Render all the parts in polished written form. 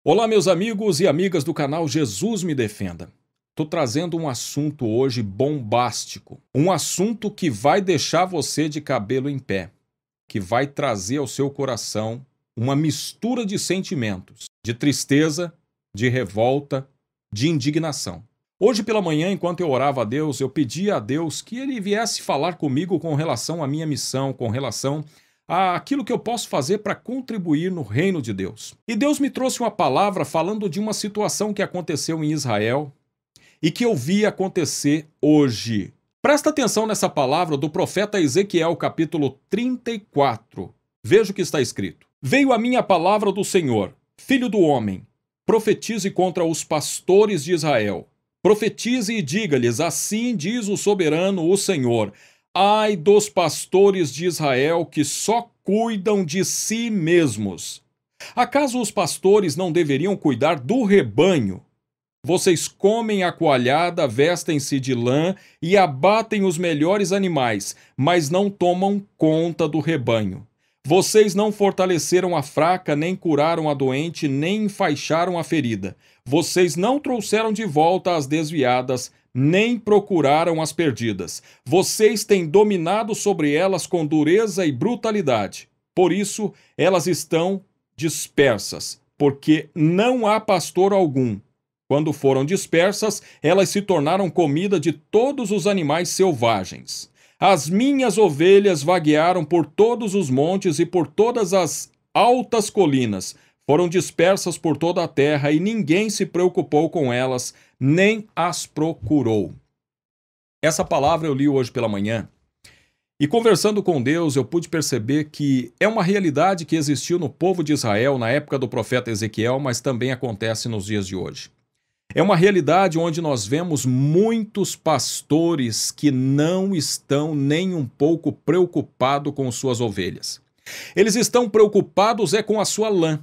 Olá, meus amigos e amigas do canal Jesus Me Defenda. Estou trazendo um assunto hoje bombástico. Um assunto que vai deixar você de cabelo em pé. Que vai trazer ao seu coração uma mistura de sentimentos. De tristeza, de revolta, de indignação. Hoje pela manhã, enquanto eu orava a Deus, eu pedi a Deus que Ele viesse falar comigo com relação à minha missão, com relação àquilo que eu posso fazer para contribuir no reino de Deus. E Deus me trouxe uma palavra falando de uma situação que aconteceu em Israel e que eu vi acontecer hoje. Presta atenção nessa palavra do profeta Ezequiel, capítulo 34. Veja o que está escrito. Veio a minha palavra do Senhor, filho do homem, profetize contra os pastores de Israel. Profetize e diga-lhes, assim diz o soberano, o Senhor: ai dos pastores de Israel que só cuidam de si mesmos. Acaso os pastores não deveriam cuidar do rebanho? Vocês comem a coalhada, vestem-se de lã e abatem os melhores animais, mas não tomam conta do rebanho. Vocês não fortaleceram a fraca, nem curaram a doente, nem enfaixaram a ferida. Vocês não trouxeram de volta as desviadas, nem procuraram as perdidas. Vocês têm dominado sobre elas com dureza e brutalidade. Por isso, elas estão dispersas, porque não há pastor algum. Quando foram dispersas, elas se tornaram comida de todos os animais selvagens. As minhas ovelhas vaguearam por todos os montes e por todas as altas colinas. Foram dispersas por toda a terra e ninguém se preocupou com elas, nem as procurou. Essa palavra eu li hoje pela manhã e, conversando com Deus, eu pude perceber que é uma realidade que existiu no povo de Israel na época do profeta Ezequiel, mas também acontece nos dias de hoje. É uma realidade onde nós vemos muitos pastores que não estão nem um pouco preocupados com suas ovelhas. Eles estão preocupados com a sua lã,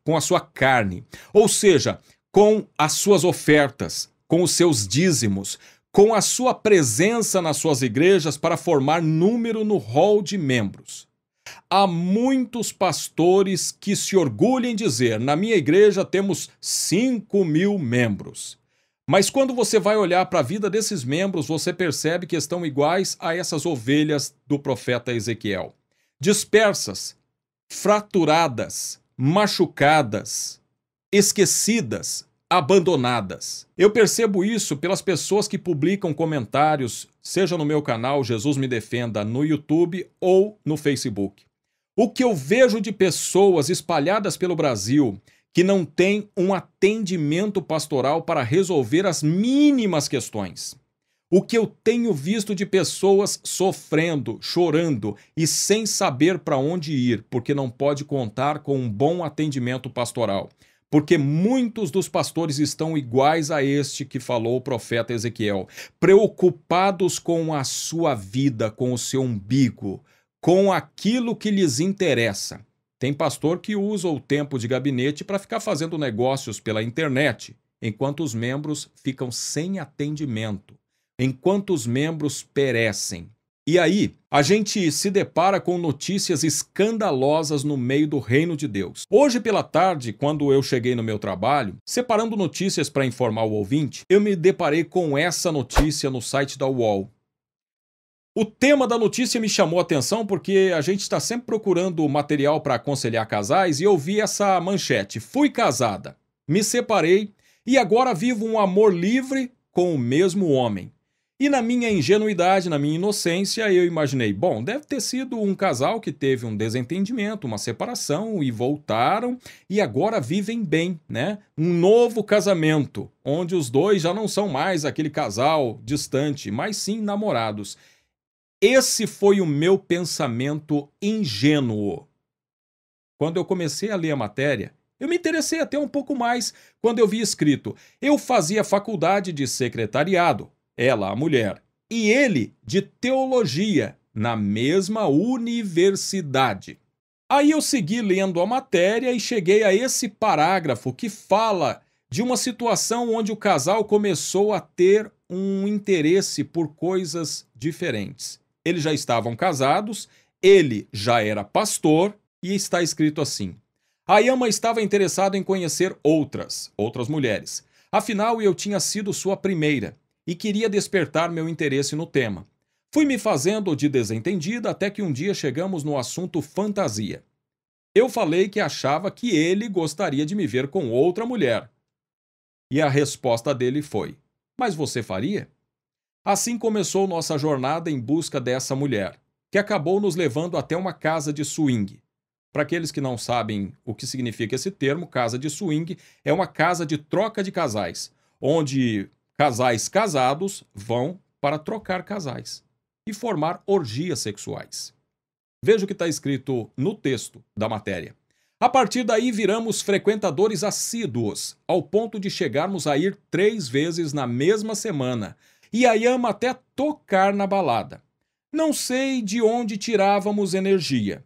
com a sua carne, ou seja, com as suas ofertas, com os seus dízimos, com a sua presença nas suas igrejas para formar número no rol de membros. Há muitos pastores que se orgulham em dizer, na minha igreja temos 5.000 membros. Mas quando você vai olhar para a vida desses membros, você percebe que estão iguais a essas ovelhas do profeta Ezequiel. Dispersas, fraturadas, machucadas, esquecidas, abandonadas. Eu percebo isso pelas pessoas que publicam comentários, seja no meu canal Jesus Me Defenda no YouTube ou no Facebook. O que eu vejo de pessoas espalhadas pelo Brasil que não têm um atendimento pastoral para resolver as mínimas questões. O que eu tenho visto de pessoas sofrendo, chorando e sem saber para onde ir, porque não pode contar com um bom atendimento pastoral. Porque muitos dos pastores estão iguais a este que falou o profeta Ezequiel, preocupados com a sua vida, com o seu umbigo, com aquilo que lhes interessa. Tem pastor que usa o tempo de gabinete para ficar fazendo negócios pela internet, enquanto os membros ficam sem atendimento, enquanto os membros perecem. E aí, a gente se depara com notícias escandalosas no meio do reino de Deus. Hoje pela tarde, quando eu cheguei no meu trabalho, separando notícias para informar o ouvinte, eu me deparei com essa notícia no site da UOL. O tema da notícia me chamou a atenção porque a gente está sempre procurando material para aconselhar casais e eu vi essa manchete. Fui casada, me separei e agora vivo um amor livre com o mesmo homem. E na minha ingenuidade, na minha inocência, eu imaginei, bom, deve ter sido um casal que teve um desentendimento, uma separação e voltaram e agora vivem bem, né? Um novo casamento, onde os dois já não são mais aquele casal distante, mas sim namorados. Esse foi o meu pensamento ingênuo. Quando eu comecei a ler a matéria, eu me interessei até um pouco mais quando eu vi escrito: eu fazia faculdade de secretariado, ela, a mulher, e ele de teologia, na mesma universidade. Aí eu segui lendo a matéria e cheguei a esse parágrafo que fala de uma situação onde o casal começou a ter um interesse por coisas diferentes. Eles já estavam casados, ele já era pastor, e está escrito assim: Ayama estava interessado em conhecer outras mulheres. Afinal, eu tinha sido sua primeira e queria despertar meu interesse no tema. Fui me fazendo de desentendida até que um dia chegamos no assunto fantasia. Eu falei que achava que ele gostaria de me ver com outra mulher. E a resposta dele foi: mas você faria? Assim começou nossa jornada em busca dessa mulher, que acabou nos levando até uma casa de swing. Para aqueles que não sabem o que significa esse termo, casa de swing é uma casa de troca de casais, onde casais casados vão para trocar casais e formar orgias sexuais. Veja o que está escrito no texto da matéria. A partir daí viramos frequentadores assíduos, ao ponto de chegarmos a ir 3 vezes na mesma semana, e Ayama até tocar na balada. Não sei de onde tirávamos energia.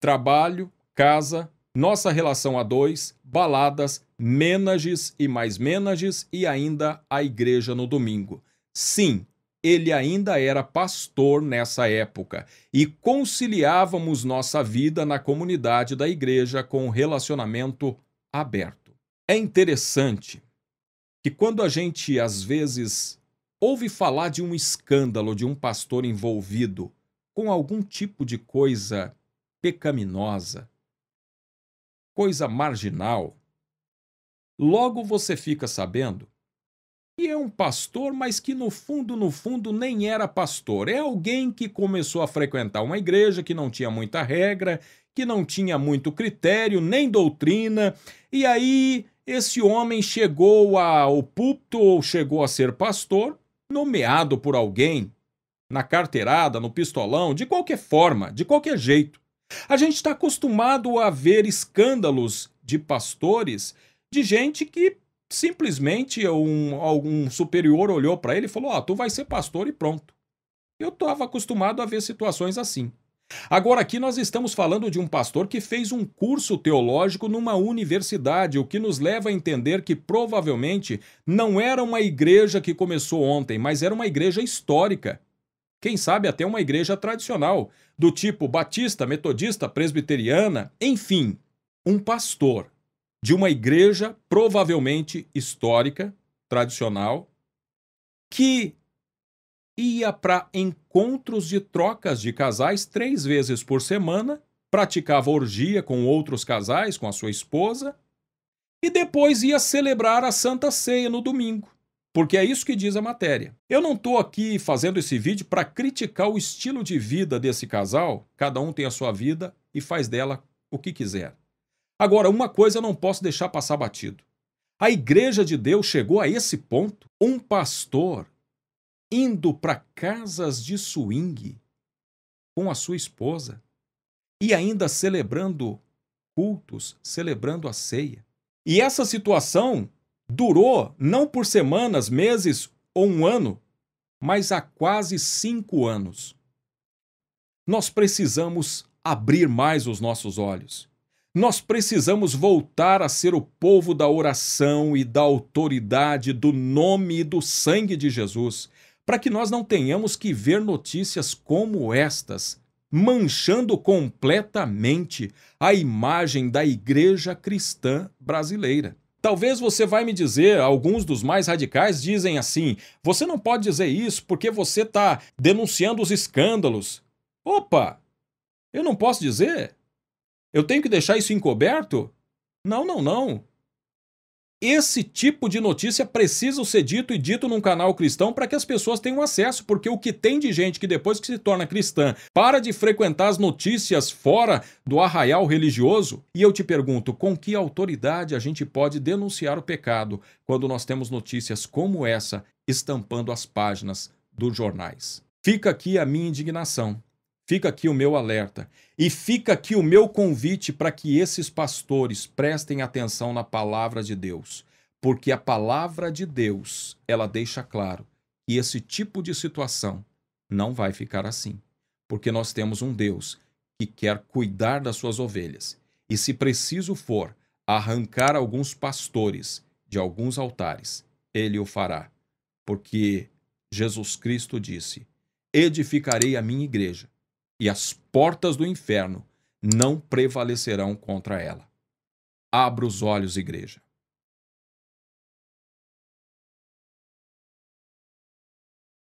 Trabalho, casa, nossa relação a dois, baladas, mênages e mais mênages e ainda a igreja no domingo. Sim, ele ainda era pastor nessa época e conciliávamos nossa vida na comunidade da igreja com um relacionamento aberto. É interessante que quando a gente às vezes ouve falar de um escândalo de um pastor envolvido com algum tipo de coisa pecaminosa, coisa marginal, logo você fica sabendo que é um pastor, mas que no fundo, nem era pastor. É alguém que começou a frequentar uma igreja que não tinha muita regra, que não tinha muito critério, nem doutrina, e aí esse homem chegou ao púlpito ou chegou a ser pastor, nomeado por alguém, na carteirada, no pistolão, de qualquer forma, de qualquer jeito. A gente está acostumado a ver escândalos de pastores, de gente que simplesmente algum superior olhou para ele e falou: "Ó, tu vai ser pastor e pronto". Eu estava acostumado a ver situações assim. Agora aqui nós estamos falando de um pastor que fez um curso teológico numa universidade, o que nos leva a entender que provavelmente não era uma igreja que começou ontem, mas era uma igreja histórica. Quem sabe até uma igreja tradicional, do tipo batista, metodista, presbiteriana, enfim, um pastor de uma igreja provavelmente histórica, tradicional, que ia para encontros de trocas de casais 3 vezes por semana, praticava orgia com outros casais, com a sua esposa, e depois ia celebrar a Santa Ceia no domingo. Porque é isso que diz a matéria. Eu não estou aqui fazendo esse vídeo para criticar o estilo de vida desse casal, cada um tem a sua vida e faz dela o que quiser. Agora, uma coisa eu não posso deixar passar batido. A Igreja de Deus chegou a esse ponto, um pastor indo para casas de swing com a sua esposa e ainda celebrando cultos, celebrando a ceia. E essa situação durou não por semanas, meses ou um ano, mas há quase 5 anos. Nós precisamos abrir mais os nossos olhos. Nós precisamos voltar a ser o povo da oração e da autoridade do nome e do sangue de Jesus, para que nós não tenhamos que ver notícias como estas, manchando completamente a imagem da igreja cristã brasileira. Talvez você vai me dizer, alguns dos mais radicais dizem assim: você não pode dizer isso porque você está denunciando os escândalos. Opa! Eu não posso dizer? Eu tenho que deixar isso encoberto? Não. Esse tipo de notícia precisa ser dito e dito num canal cristão para que as pessoas tenham acesso, porque o que tem de gente que depois que se torna cristã para de frequentar as notícias fora do arraial religioso, e eu te pergunto, com que autoridade a gente pode denunciar o pecado quando nós temos notícias como essa estampando as páginas dos jornais? Fica aqui a minha indignação. Fica aqui o meu alerta e fica aqui o meu convite para que esses pastores prestem atenção na palavra de Deus, porque a palavra de Deus, ela deixa claro que esse tipo de situação não vai ficar assim, porque nós temos um Deus que quer cuidar das suas ovelhas e, se preciso for, arrancar alguns pastores de alguns altares, ele o fará, porque Jesus Cristo disse: edificarei a minha igreja e as portas do inferno não prevalecerão contra ela. Abra os olhos, igreja.